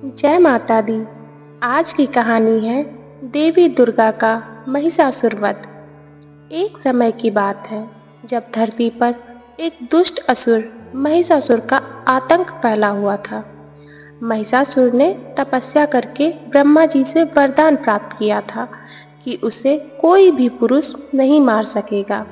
जय माता दी। आज की कहानी है देवी दुर्गा का महिषासुर वध। एक समय की बात है जब धरती पर एक दुष्ट असुर महिषासुर का आतंक फैला हुआ था। महिषासुर ने तपस्या करके ब्रह्मा जी से वरदान प्राप्त किया था कि उसे कोई भी पुरुष नहीं मार सकेगा।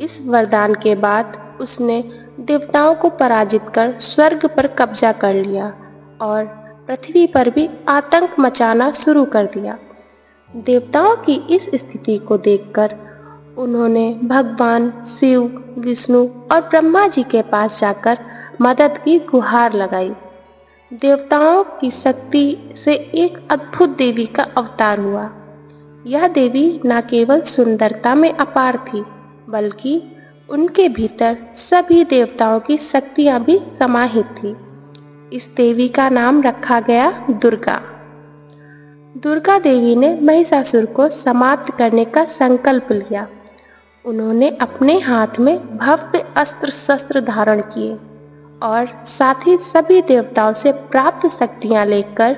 इस वरदान के बाद उसने देवताओं को पराजित कर स्वर्ग पर कब्जा कर लिया और पृथ्वी पर भी आतंक मचाना शुरू कर दिया। देवताओं की इस स्थिति को देखकर उन्होंने भगवान शिव, विष्णु और ब्रह्मा जी के पास जाकर मदद की गुहार लगाई। देवताओं की शक्ति से एक अद्भुत देवी का अवतार हुआ। यह देवी न केवल सुंदरता में अपार थी, बल्कि उनके भीतर सभी देवताओं की शक्तियां भी समाहित थी। इस देवी का नाम रखा गया दुर्गा। दुर्गा देवी ने महिषासुर को समाप्त करने का संकल्प लिया। उन्होंने अपने हाथ में भव्य अस्त्र शस्त्र धारण किए और साथ ही सभी देवताओं से प्राप्त शक्तियां लेकर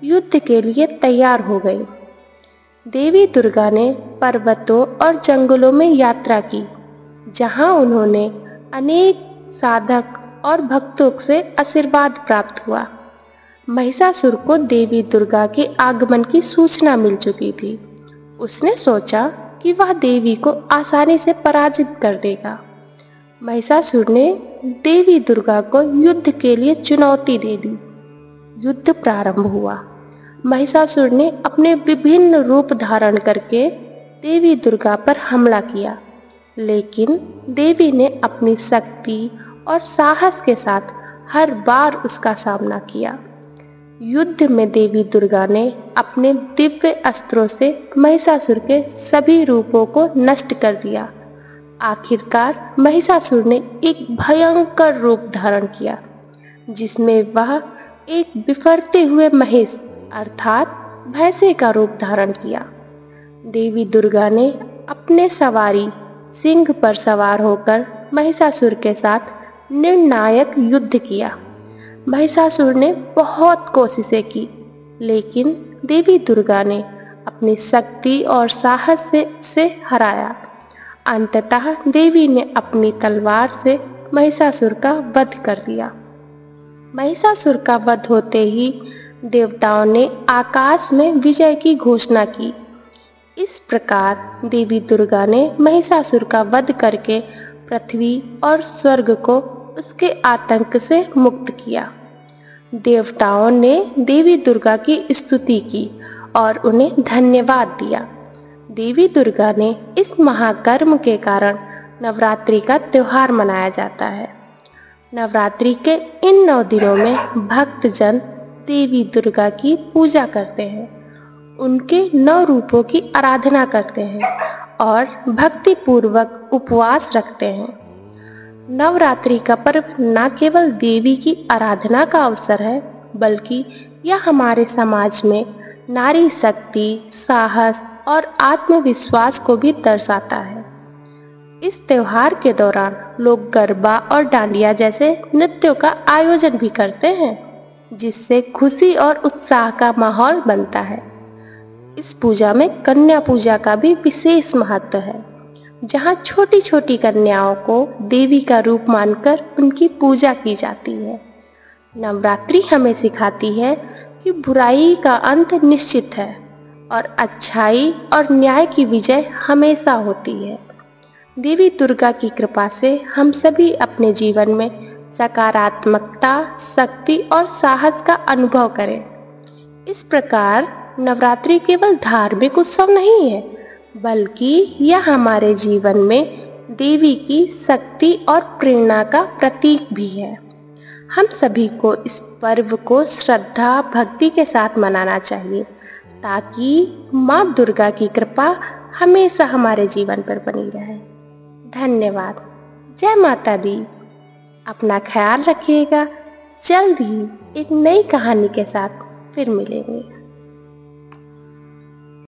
युद्ध के लिए तैयार हो गई। देवी दुर्गा ने पर्वतों और जंगलों में यात्रा की, जहां उन्होंने अनेक साधक और भक्तों से आशीर्वाद प्राप्त हुआ। महिषासुर को देवी दुर्गा के आगमन की सूचना मिल चुकी थी। उसने सोचा कि वह देवी को आसानी से पराजित कर देगा। महिषासुर ने देवी दुर्गा को युद्ध के लिए चुनौती दे दी। युद्ध प्रारंभ हुआ। महिषासुर ने अपने विभिन्न रूप धारण करके देवी दुर्गा पर हमला किया, लेकिन देवी ने अपनी शक्ति और साहस के साथ हर बार उसका सामना किया। युद्ध में देवी दुर्गा ने अपने दिव्य अस्त्रों से महिषासुर के सभी रूपों को नष्ट कर दिया। आखिरकार महिषासुर ने एक भयंकर रूप धारण किया, जिसमें वह एक बिफरते हुए महेश अर्थात भैंसे का रूप धारण किया। देवी दुर्गा ने अपने सवारी सिंह पर सवार होकर महिषासुर के साथ निर्णायक युद्ध किया। महिषासुर ने बहुत कोशिशें की, लेकिन देवी दुर्गा ने अपनी शक्ति और साहस से उसे हराया। अंततः देवी ने अपनी तलवार से महिषासुर का वध कर दिया। महिषासुर का वध होते ही देवताओं ने आकाश में विजय की घोषणा की। इस प्रकार देवी दुर्गा ने महिषासुर का वध करके पृथ्वी और स्वर्ग को उसके आतंक से मुक्त किया। देवताओं ने देवी दुर्गा की स्तुति की और उन्हें धन्यवाद दिया। देवी दुर्गा ने इस महाकर्म के कारण नवरात्रि का त्योहार मनाया जाता है। नवरात्रि के इन 9 दिनों में भक्तजन देवी दुर्गा की पूजा करते हैं, उनके 9 रूपों की आराधना करते हैं और भक्ति पूर्वक उपवास रखते हैं। नवरात्रि का पर्व न केवल देवी की आराधना का अवसर है, बल्कि यह हमारे समाज में नारी शक्ति, साहस और आत्मविश्वास को भी दर्शाता है। इस त्योहार के दौरान लोग गरबा और डांडिया जैसे नृत्यों का आयोजन भी करते हैं, जिससे खुशी और उत्साह का माहौल बनता है। इस पूजा में कन्या पूजा का भी विशेष महत्व है, जहाँ छोटी छोटी कन्याओं को देवी का रूप मानकर उनकी पूजा की जाती है। नवरात्रि हमें सिखाती है कि बुराई का अंत निश्चित है और अच्छाई और न्याय की विजय हमेशा होती है। देवी दुर्गा की कृपा से हम सभी अपने जीवन में सकारात्मकता, शक्ति और साहस का अनुभव करें। इस प्रकार नवरात्रि केवल धार्मिक उत्सव नहीं है, बल्कि यह हमारे जीवन में देवी की शक्ति और प्रेरणा का प्रतीक भी है। हम सभी को इस पर्व को श्रद्धा भक्ति के साथ मनाना चाहिए, ताकि माँ दुर्गा की कृपा हमेशा हमारे जीवन पर बनी रहे। धन्यवाद। जय माता दी। अपना ख्याल रखिएगा। जल्द ही एक नई कहानी के साथ फिर मिलेंगे।